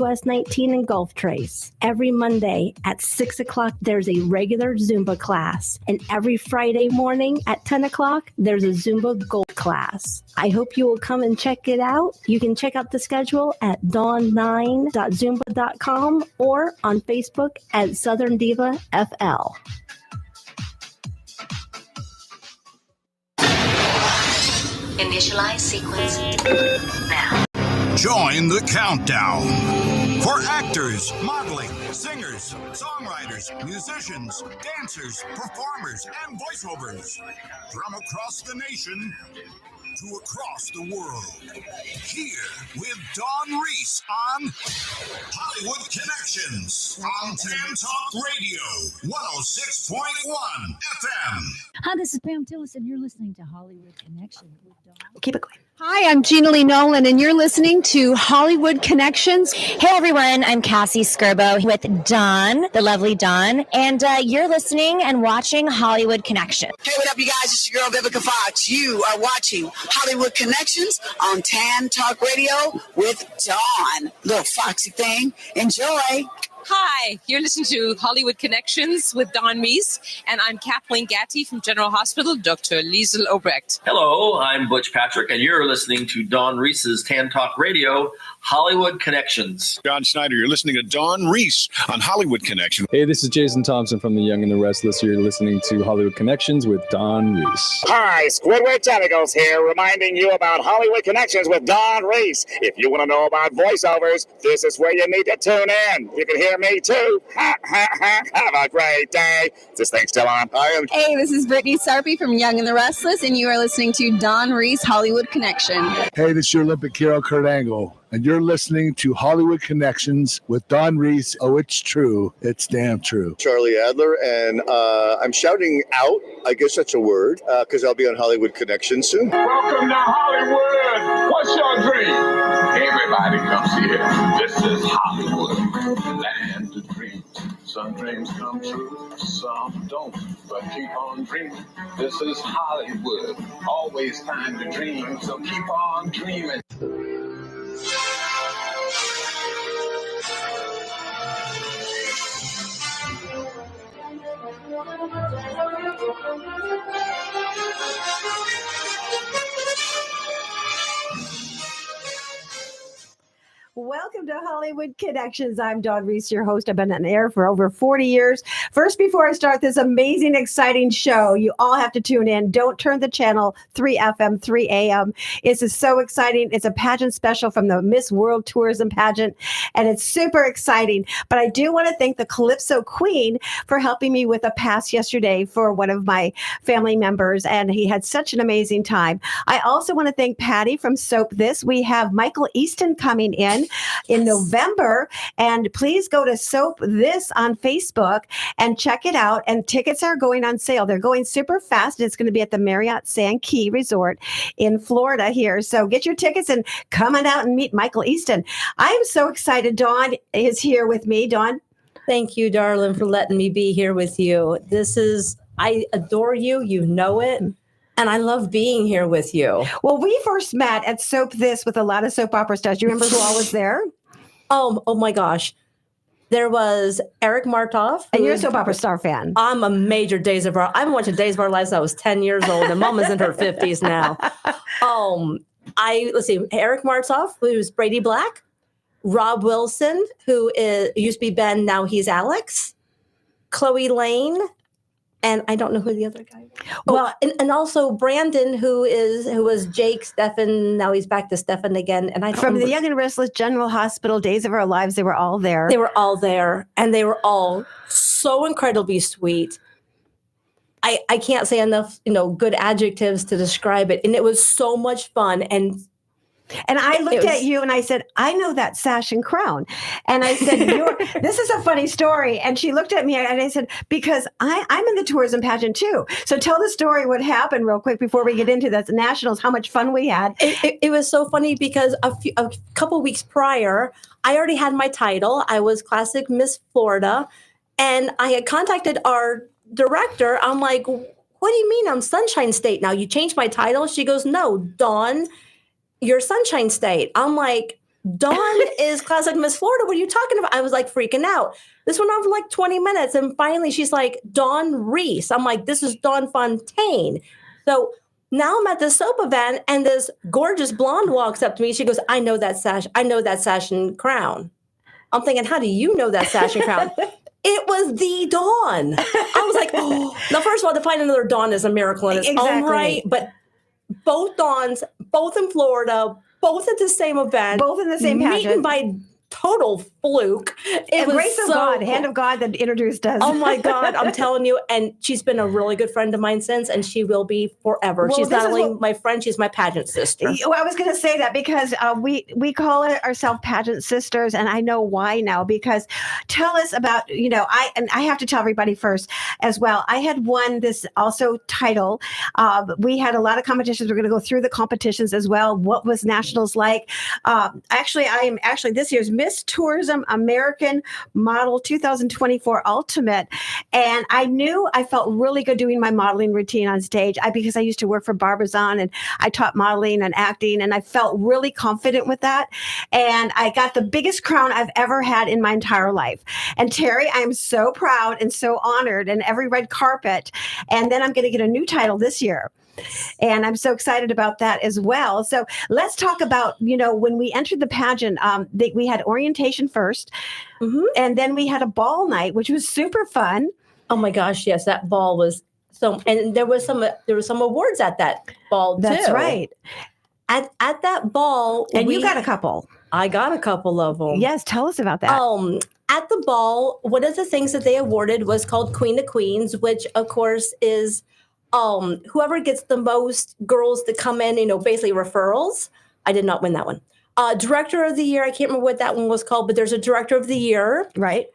US 19 and golf trace. Every Monday at 6 o'clock, there's a regular Zumba class. And every Friday morning at 10 o'clock, there's a Zumba Gold class. I hope you will come and check it out. You can check out the schedule at dawn9.zumba.com or on Facebook at Southern Diva FL. Initialize sequence now. Join the countdown for actors, modeling, singers, songwriters, musicians, dancers, performers, and voiceovers from across the nation to across the world. Here with Dawn Reese on Hollywood Connections on Tam Talk Radio, 106.1 FM. Hi, this is Pam Tillis, and you're listening to Hollywood Connections with Dawn. Keep it going. Hi, I'm Gina Lee Nolan, and you're listening to Hollywood Connections. Hey, everyone. I'm Cassie Skirbo with Dawn, the lovely Dawn, and you're listening and watching Hollywood Connections. Hey, what up, you guys? It's your girl, Vivica Fox. You are watching Hollywood Connections on Tam Talk Radio with Dawn. Little foxy thing. Enjoy. Hi, you're listening to Hollywood Connections with Dawn Reese, and I'm Kathleen Gatty from General Hospital, Dr. Liesl Obrecht. Hello, I'm Butch Patrick, and you're listening to Dawn Reese's Tan Talk Radio, Hollywood Connections. John Schneider, you're listening to Dawn Reese on Hollywood Connections. Hey, this is Jason Thompson from The Young and the Restless. You're listening to Hollywood Connections with Dawn Reese. Hi, Squidward Tentacles here, reminding you about Hollywood Connections with Dawn Reese. If you want to know about voiceovers, this is where you need to tune in. You can hear me too. Ha, ha, ha. Have a great day. Is this thing still on? Hey, this is Brittany Sarpy from Young and the Restless, and you are listening to Dawn Reese Hollywood Connection. Hey, this is your Olympic hero, Kurt Angle, and you're listening to Hollywood Connections with Dawn Reese. Oh, it's true. It's damn true. Charlie Adler, and I'm shouting out, I guess that's a word, because I'll be on Hollywood Connections soon. Welcome to Hollywood. What's your dream? Everybody comes here. This is Hollywood, land of dreams. Some dreams come true, some don't, but keep on dreaming. This is Hollywood, always time to dream, so keep on dreaming. Welcome to Hollywood Connections. I'm Dawn Reese, your host. I've been on air for over 40 years. First, before I start this amazing, exciting show, you all have to tune in. Don't turn the channel, 3 FM, 3 AM. This is so exciting. It's a pageant special from the Miss World Tourism pageant, and it's super exciting. But I do want to thank the Calypso Queen for helping me with a pass yesterday for one of my family members, and he had such an amazing time. I also want to thank Patty from Soap This. We have Michael Easton coming in November, and please go to Soap This on Facebook and check it out. And tickets are going on sale. They're going super fast. It's going to be at the Marriott Sand Key Resort in Florida here. So get your tickets and come on out and meet Michael Easton. I am so excited. Dawn is here with me. Dawn. Thank you, darling, for letting me be here with you. I adore you. You know it. And I love being here with you. Well, we first met at Soap This with a lot of soap opera stars. Do you remember who all was there? Oh my gosh. There was Eric Martov. And you're a soap opera star fan. I'm a major Days of Our. I've been watching Days of Our Lives since I was 10 years old, and Mama's in her 50s now. Let's see, Eric Martov, who's Brady Black. Rob Wilson, who used to be Ben, now he's Alex. Chloe Lane. And I don't know who the other guy is. Well, and also Brandon, who was Jake, Stefan. Now he's back to Stefan again. And I don't From remember. the Young and Restless, General Hospital, Days of Our Lives, they were all there. They were all there, and they were all so incredibly sweet. I can't say enough, good adjectives to describe it. And it was so much fun. And I looked at you and I said, I know that sash and crown. And I said, this is a funny story. And she looked at me and I said, because I'm in the tourism pageant too. So tell the story, what happened real quick before we get into the nationals, how much fun we had. It was so funny because a couple weeks prior, I already had my title. I was Classic Miss Florida. And I had contacted our director. I'm like, what do you mean I'm Sunshine State now? You changed my title? She goes, no, Dawn, you're Sunshine State. I'm like, Dawn is classic Miss Florida. What are you talking about? I was like freaking out. This went on for like 20 minutes. And finally she's like, Dawn Reese. I'm like, this is Dawn Fontaine. So now I'm at this soap event and this gorgeous blonde walks up to me. She goes, I know that sash. I know that sash and crown. I'm thinking, how do you know that sash and crown? It was the Dawn. I was like, oh. Now, first of all, to find another Dawn is a miracle in its own right. But both Dawns, both in Florida, both at the same event. Both in the same pageant. Meeting by total fluke. It was grace of God, hand of God that introduced us. Oh my God, I'm telling you. And she's been a really good friend of mine since, and she will be forever. Well, she's not only my friend, she's my pageant sister. Well, I was going to say that because we call ourselves pageant sisters, and I know why now. Because tell us about, I have to tell everybody first as well. I had won this also title. We had a lot of competitions. We're going to go through the competitions as well. What was nationals like? Actually, I am this year's Miss Tourism American Model 2024 Ultimate. And I felt really good doing my modeling routine on stage because I used to work for Barbizon and I taught modeling and acting, and I felt really confident with that. And I got the biggest crown I've ever had in my entire life. And Terry, I am so proud and so honored, and every red carpet. And then I'm going to get a new title this year. And I'm so excited about that as well. So let's talk about, when we entered the pageant, we had orientation first, and then we had a ball night, which was super fun. Oh my gosh, yes, that ball was so, and there was some awards at that ball too. That's right. At that ball, and you got a couple. I got a couple of them. Yes, tell us about that. At the ball, one of the things that they awarded was called Queen of Queens, which of course is whoever gets the most girls to come in, basically referrals. I did not win that one. Director of the Year, I can't remember what that one was called, but there's a Director of the Year. Right.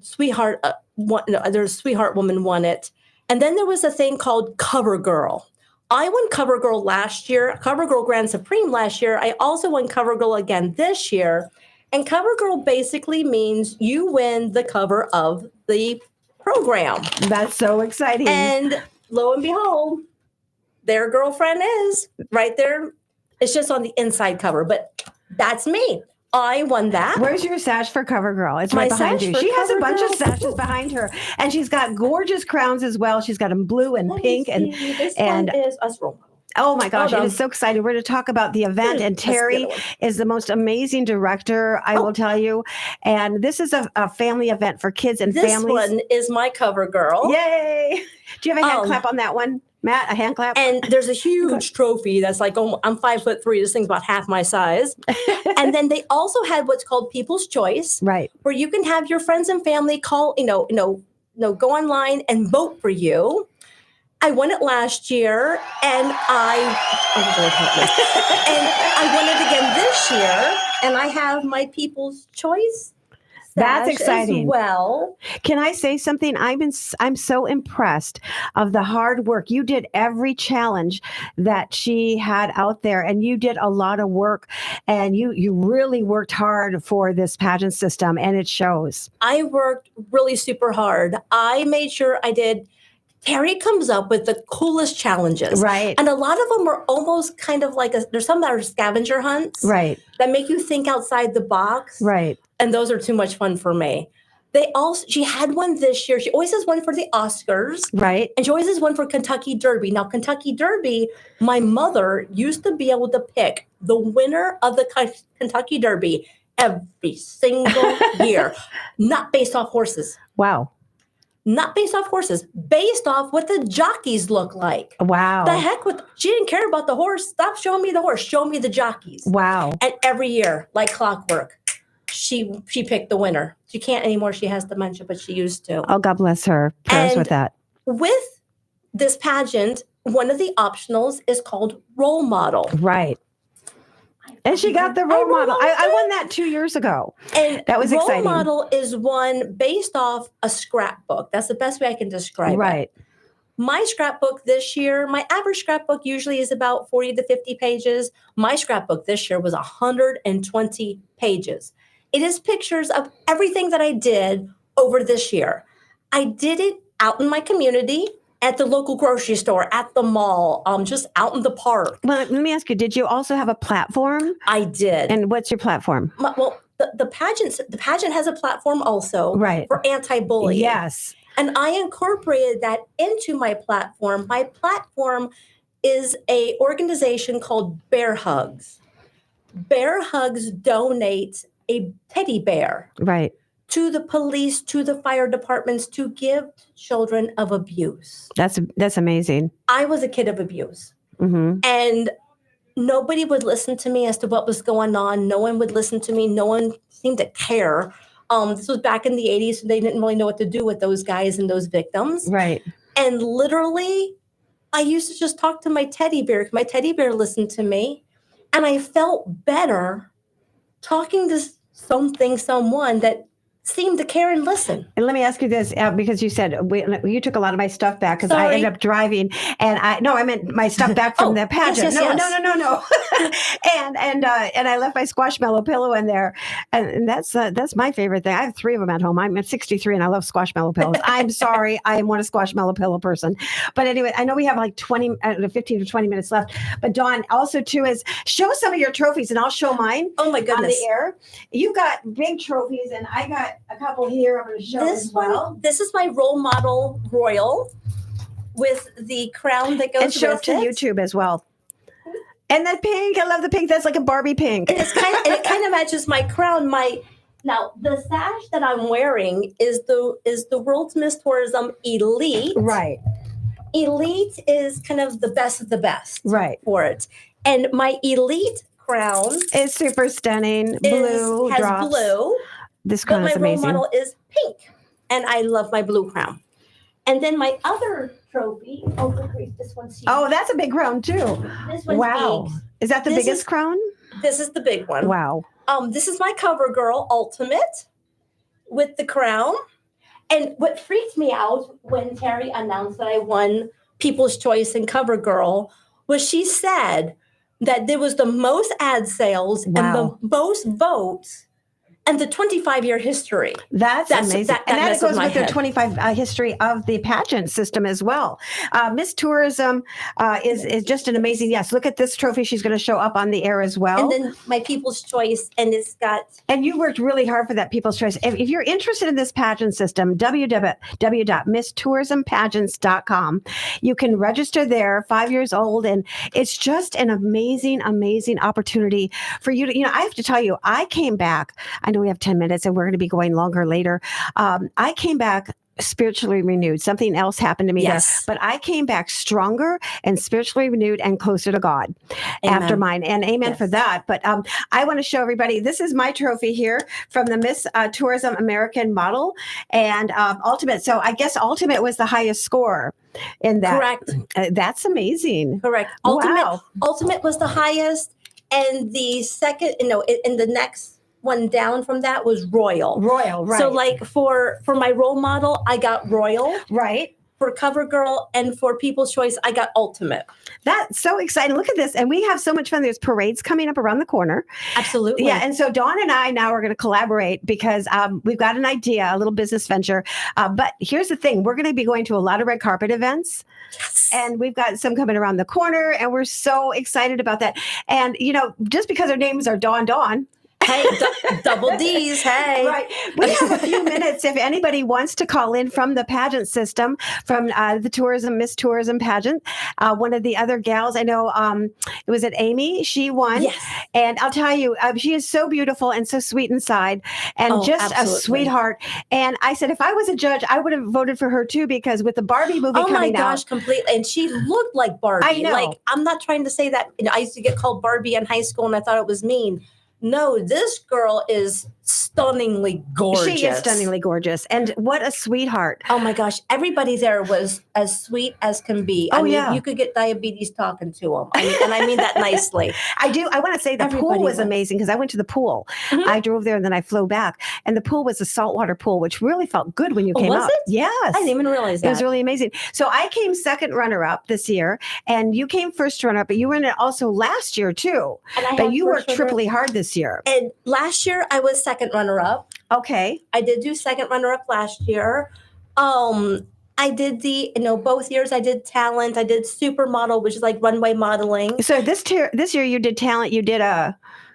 Sweetheart Woman won it. And then there was a thing called Cover Girl. I won Cover Girl last year, Cover Girl Grand Supreme last year. I also won Cover Girl again this year. And Cover Girl basically means you win the cover of the program. That's so exciting. And lo and behold, their girlfriend is right there. It's just on the inside cover, but that's me. I won that. Where's your sash for Cover Girl? It's right behind you. She has a bunch of sashes behind her, and she's got gorgeous crowns as well. She's got them blue and pink, this one is us role model. Oh my gosh, it is so exciting. We're going to talk about the event, and Terry is the most amazing director, I will tell you. And this is a family event for kids and families. This one is my Cover Girl. Yay! Do you have a hand clap on that one, Matt? A hand clap? And there's a huge trophy that's like, I'm 5'3". This thing's about half my size. And then they also had what's called People's Choice, right? Where you can have your friends and family call, go online and vote for you. I won it last year, and I won it again this year, and I have my People's Choice. That's exciting. Well, can I say something? I'm so impressed of the hard work. You did every challenge that she had out there, and you did a lot of work, and you really worked hard for this pageant system, and it shows. I worked really super hard. I made sure I did. Terry comes up with the coolest challenges. Right. And a lot of them are almost kind of like there's some that are scavenger hunts. Right. That make you think outside the box. Right. And those are too much fun for me. She had one this year. She always has one for the Oscars. Right. And she always has one for Kentucky Derby. Now, Kentucky Derby, my mother used to be able to pick the winner of the Kentucky Derby every single year. Not based off horses. Wow. Not based off horses, based off what the jockeys look like. Wow. The heck she didn't care about the horse. Stop showing me the horse. Show me the jockeys. Wow. And every year, like clockwork, she picked the winner. She can't anymore. She has dementia, but she used to. Oh, God bless her. Prayers with that. With this pageant, one of the optionals is called role model. Right. And she got the role model. I won that 2 years ago. And that was exciting. Role model is one based off a scrapbook. That's the best way I can describe it. Right. My scrapbook this year, my average scrapbook usually is about 40 to 50 pages. My scrapbook this year was 120 pages. It is pictures of everything that I did over this year. I did it out in my community, at the local grocery store, at the mall, just out in the park. Well, let me ask you, did you also have a platform? I did. And what's your platform? The pageant has a platform also for anti-bullying. Yes. And I incorporated that into my platform. My platform is a organization called Bear Hugs. Bear Hugs donates a teddy bear to the police, to the fire departments, to give children of abuse. That's amazing. I was a kid of abuse. And nobody would listen to me as to what was going on. No one would listen to me. No one seemed to care. This was back in the 80s, so they didn't really know what to do with those guys and those victims. Right. And literally, I used to just talk to my teddy bear. My teddy bear listened to me. And I felt better talking to someone that seemed to care and listen. And let me ask you this, because you said you took a lot of my stuff back because I ended up driving, and I meant my stuff back from the pageant. Yes. No. and I left my squashmallow pillow in there, and that's my favorite thing. I have 3 of them at home. I'm at 63 and I love squashmallow pillows. I'm sorry, I am one a squashmallow pillow person. But anyway, I know we have like 15 to 20 minutes left. But Dawn, also too, is show some of your trophies, and I'll show mine. Oh my goodness! On the air, you've got big trophies, and I got a couple here I'm going to show as well. This is my role model royal with the crown that goes and show with it to it. YouTube as well. And that pink, I love the pink. That's like a Barbie pink. And it kind of matches my crown. Now the sash that I'm wearing is the World's Miss Tourism Elite. Right. Elite is kind of the best of the best. Right. For it. And my Elite crown is super stunning. Blue has drops. Blue. This crown is amazing. My role model is pink, and I love my blue crown. And then my other trophy, this one's huge. Oh, that's a big crown too. This one's wow. big. Is that the biggest crown? This is the big one. Wow. This is my CoverGirl Ultimate with the crown. And what freaked me out when Terry announced that I won People's Choice in CoverGirl was she said that there was the most ad sales and the most votes and the 25-year history. That's amazing. And that goes with the head. 25 history of the pageant system as well. Miss Tourism is just an amazing, yes, look at this trophy. She's going to show up on the air as well. And then my People's Choice, and it's got... And you worked really hard for that People's Choice. If you're interested in this pageant system, www.misstourismpageants.com. You can register there, 5 years old, and it's just an amazing, amazing opportunity for you to, I have to tell you, I came back, I know we have 10 minutes and we're going to be going longer later. I came back spiritually renewed. Something else happened to me there. But I came back stronger and spiritually renewed and closer to God after mine. And amen for that. But I want to show everybody, this is my trophy here from the Miss Tourism American Model and Ultimate. So I guess Ultimate was the highest score in that. Correct. That's amazing. Correct. Ultimate was the highest. And the second, in the next one down from that was Royal. Royal, right. So like for my role model, I got Royal. Right. For CoverGirl and for People's Choice, I got Ultimate. That's so exciting. Look at this. And we have so much fun. There's parades coming up around the corner. Absolutely. Yeah. And so Dawn and I now are going to collaborate because we've got an idea, a little business venture. But here's the thing. We're going to be going to a lot of red carpet events. Yes. And we've got some coming around the corner. And we're so excited about that. And, just because our names are Dawn. Hey, double D's. Hey. Right. We have a few minutes if anybody wants to call in from the pageant system, from the Miss Tourism pageant. One of the other gals, I know, it was at Amy. She won. Yes. And I'll tell you, she is so beautiful and so sweet inside and just absolutely. A sweetheart. And I said, if I was a judge, I would have voted for her too, because with the Barbie movie coming out. Oh my gosh, completely. And she looked like Barbie. I know. Like, I'm not trying to say that. I used to get called Barbie in high school and I thought it was mean. No, this girl is stunningly gorgeous. She is stunningly gorgeous. And what a sweetheart. Oh my gosh. Everybody there was as sweet as can be. Oh, I mean, yeah. You could get diabetes talking to them. And I mean that nicely. I do. I want to say the pool was amazing because I went to the pool. Mm-hmm. I drove there and then I flew back. And the pool was a saltwater pool, which really felt good when you came up. Was it? Yes. I didn't even realize that. It was really amazing. So I came second runner-up this year and you came first runner-up, but you were in it also last year too. But you worked triply hard this year. And last year I was second runner-up. Okay. I did do second runner-up last year. I did both years I did talent. I did supermodel, which is like runway modeling. So this year you did talent. You did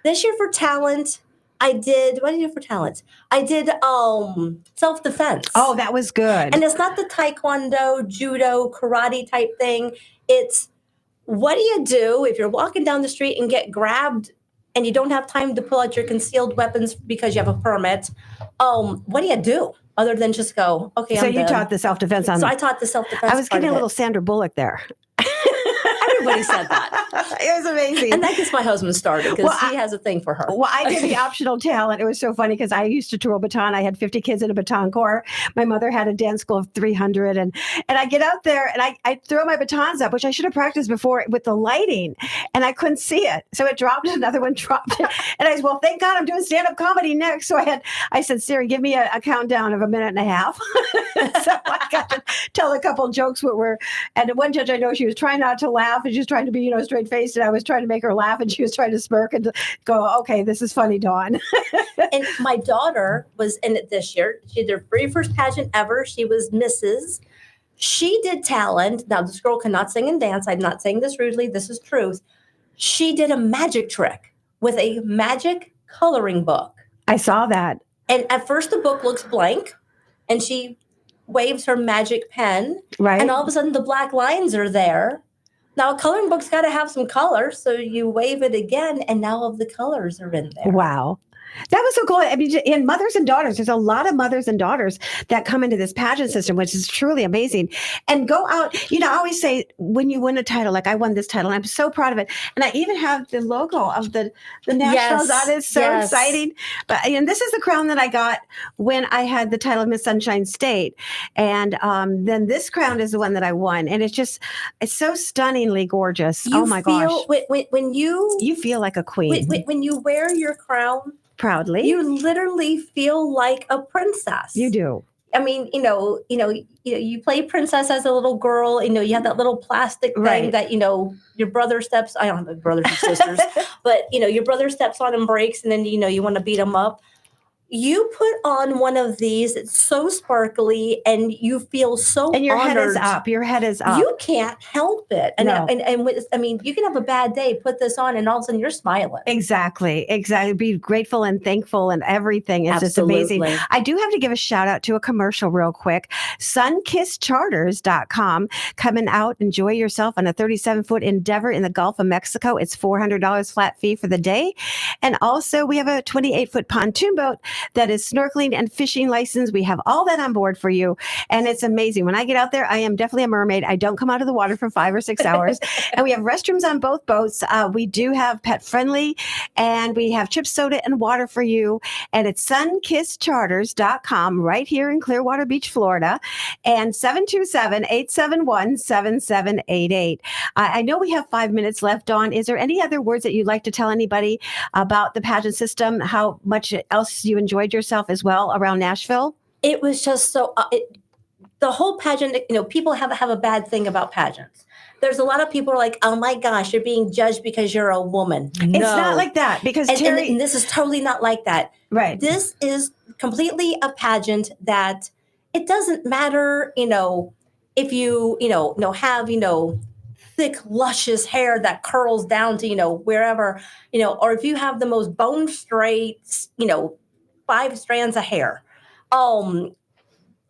This year for talent, what did I do for talent? I did self-defense. Oh, that was good. And it's not the taekwondo, judo, karate type thing. It's what do you do if you're walking down the street and get grabbed and you don't have time to pull out your concealed weapons because you have a permit? What do you do other than just go, okay, so I'm you done. taught the self-defense on. So I taught the self-defense. I was getting a little Sandra Bullock there. Everybody said that. It was amazing. And that gets my husband started because he has a thing for her. Well, I did the optional talent. It was so funny because I used to twirl a baton. I had 50 kids in a baton corps. My mother had a dance school of 300. And I get out there and I throw my batons up, which I should have practiced before with the lighting. And I couldn't see it. So it dropped, another one dropped. And I said, well, thank God I'm doing stand-up comedy next. So I said, Siri, give me a countdown of a minute and a half. So I got to tell a couple jokes. And one judge I know, she was trying not to laugh and she was trying to be, straight-faced. And I was trying to make her laugh and she was trying to smirk and go, okay, this is funny, Dawn. And my daughter was in it this year. She did her very first pageant ever. She was Mrs. She did talent. Now, this girl cannot sing and dance. I'm not saying this rudely. This is truth. She did a magic trick with a magic coloring book. I saw that. And at first the book looks blank and she waves her magic pen. Right. And all of a sudden the black lines are there. Now, a coloring book's got to have some color, so you wave it again, and now all of the colors are in there. Wow. That was so cool. I mean, in mothers and daughters, there's a lot of mothers and daughters that come into this pageant system, which is truly amazing. And go out, I always say when you win a title, like I won this title, and I'm so proud of it. And I even have the logo of the Nationals on it. It's so exciting. But this is the crown that I got when I had the title of Miss Sunshine State. And then this crown is the one that I won. And it's so stunningly gorgeous. Oh my gosh. When you feel like a queen. When you wear your crown, proudly, you literally feel like a princess. You do. I mean, you play princess as a little girl. You have that little plastic thing that your brother steps. I don't have brothers and sisters, but your brother steps on and breaks, and then you want to beat him up. You put on one of these, it's so sparkly, and you feel so and your honored. head is up. Your head is up. You can't help it. And, No. and you can have a bad day, put this on, and all of a sudden you're smiling. Exactly. Be grateful and thankful and everything. It's just amazing. I do have to give a shout out to a commercial real quick. SunkissCharters.com. Coming out, enjoy yourself on a 37-foot endeavor in the Gulf of Mexico. It's $400 flat fee for the day. And also we have a 28-foot pontoon boat that is snorkeling and fishing license. We have all that on board for you. And it's amazing. When I get out there, I am definitely a mermaid. I don't come out of the water for 5 or 6 hours. And we have restrooms on both boats. We do have pet friendly, and we have chip soda and water for you. And it's sunkisscharters.com right here in Clearwater Beach, Florida. And 727-871-7788. I know we have 5 minutes left, Dawn. Is there any other words that you'd like to tell anybody about the pageant system? How much else you enjoyed yourself as well around Nashville? It was just so, the whole pageant, people have a bad thing about pageants. There's a lot of people who are like, oh my gosh, you're being judged because you're a woman. It's not like that because Terry. And this is totally not like that. Right. This is completely a pageant that it doesn't matter, if you, have, thick, luscious hair that curls down to, wherever, or if you have the most bone straight, 5 strands of hair.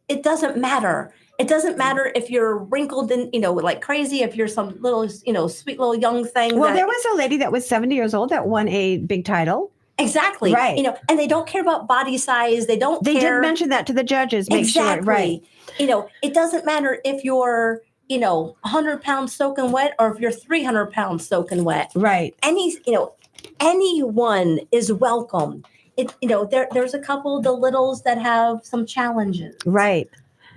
It doesn't matter. It doesn't matter if you're wrinkled and, like crazy, if you're some little, sweet little young thing. Well, there was a lady that was 70 years old that won a big title. Exactly. Right. And they don't care about body size. They did mention that to the judges. Make sure. Right. It doesn't matter if you're, 100 pounds soaking wet or if you're 300 pounds soaking wet. Right. Anyone is welcome. There's a couple of the littles that have some challenges. Right.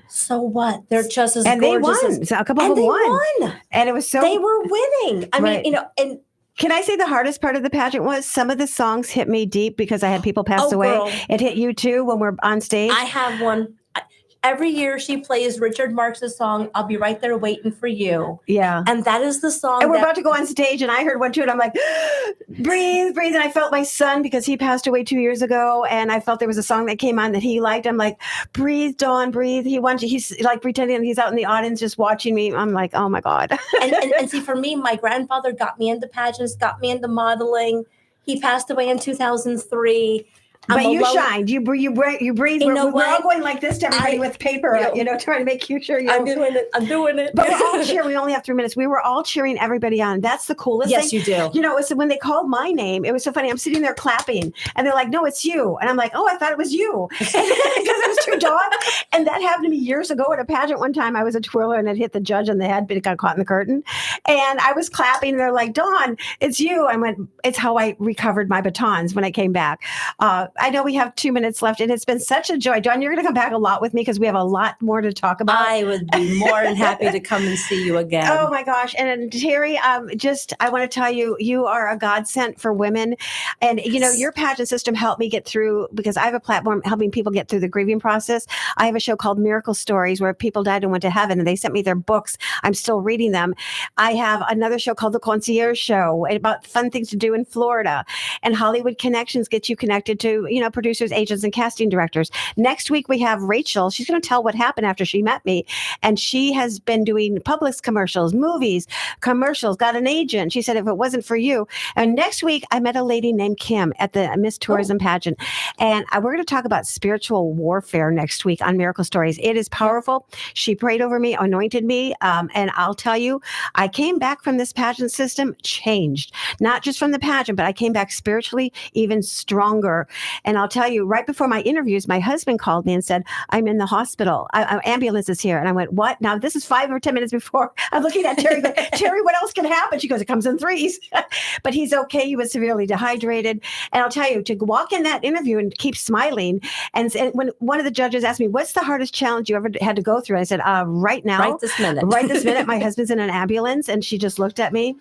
So what? They're just as and gorgeous. They won. As, a couple and of them they won. And it was so. They were winning. I mean, and. Can I say the hardest part of the pageant was some of the songs hit me deep because I had people pass away. Girl. It hit you too when we're on stage. I have one. every year she plays Richard Marx's song, I'll Be Right There Waiting for You. Yeah. And that is the song. And we're about to go on stage, and I heard one too, and I'm like, breathe, breathe. And I felt my son, because he passed away 2 years ago, and I felt there was a song that came on that he liked. I'm like, breathe, Dawn, breathe. He's like pretending he's out in the audience just watching me. I'm like, oh my God. and see, for me, my grandfather got me into pageants, got me into modeling. He passed away in 2003. But you shined. You breathe. You know we're all going like this to everybody with paper, trying to make sure you. I'm doing it. But we're all cheering. We only have 3 minutes. We were all cheering everybody on. That's the coolest thing. Yes, you do. It was when they called my name. It was so funny. I'm sitting there clapping, and they're like, "No, it's you." And I'm like, "Oh, I thought it was you," because it was too Dawn. And that happened to me years ago at a pageant. One time, I was a twirler, and it hit the judge on the head, but it got caught in the curtain. And I was clapping, and they're like, "Dawn, it's you." I went, "It's how I recovered my batons when I came back." I know we have 2 minutes left, and it's been such a joy. Dawn, you're going to come back a lot with me because we have a lot more to talk about. I would be more than happy to come and see you again. Oh my gosh. And Terry, I want to tell you, you are a godsend for women. And, your pageant system helped me get through, because I have a platform helping people get through the grieving process. I have a show called Miracle Stories where people died and went to heaven, and they sent me their books. I'm still reading them. I have another show called The Concierge Show about fun things to do in Florida. And Hollywood Connections gets you connected to, producers, agents, and casting directors. Next week, we have Rachel. She's going to tell what happened after she met me. And she has been doing Publix commercials, movies, commercials, got an agent. She said, if it wasn't for you. And next week, I met a lady named Kim at the Miss Tourism pageant. And we're going to talk about spiritual warfare next week on Miracle Stories. It is powerful. She prayed over me, anointed me. And I'll tell you, I came back from this pageant system changed, not just from the pageant, but I came back spiritually even stronger. And I'll tell you, right before my interviews, my husband called me and said, I'm in the hospital. Ambulance is here. And I went, what? Now, this is 5 or 10 minutes before. I'm looking at Terry, but Terry, what else can happen? She goes, it comes in threes. But he's okay. He was severely dehydrated. And I'll tell you, to walk in that interview and keep smiling. And when one of the judges asked me, what's the hardest challenge you ever had to go through? I said, right now. Right this minute. Right this minute. My husband's in an ambulance. And she just looked at me.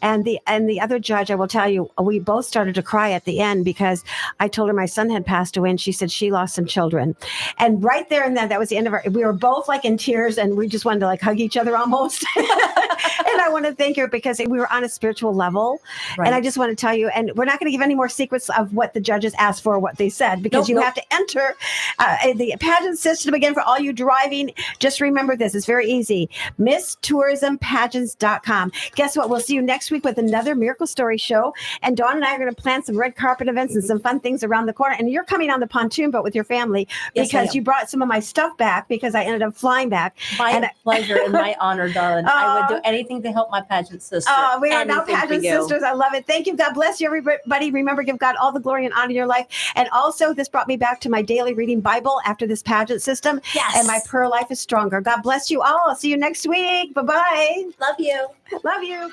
And the other judge, I will tell you, we both started to cry at the end, because I told her my son had passed away, and she said she lost some children. And right there and then, that was the end of we were both like in tears, and we just wanted to like hug each other almost. And I want to thank her, because we were on a spiritual level. Right. And I just want to tell you, and we're not going to give any more secrets of what the judges asked for, what they said, because you have to enter the pageant system again. For all you driving, just remember this. It's very easy. MissTourismPageants.com. Guess what? We'll see you next week with another Miracle Story show. And Dawn and I are going to plan some red carpet events and some fun things around the corner. And you're coming on the pontoon boat with your family, because you brought some of my stuff back, because I ended up flying back. My pleasure and my honor, darling. I would do anything to help my pageant sister. We are now pageant sisters. I love it. Thank you. God bless you, everybody. Remember, give God all the glory and honor in your life. And also, this brought me back to my daily reading Bible after this pageant system. Yes. And my prayer life is stronger. God bless you all. I'll see you next week. Bye-bye. Love you. Love you.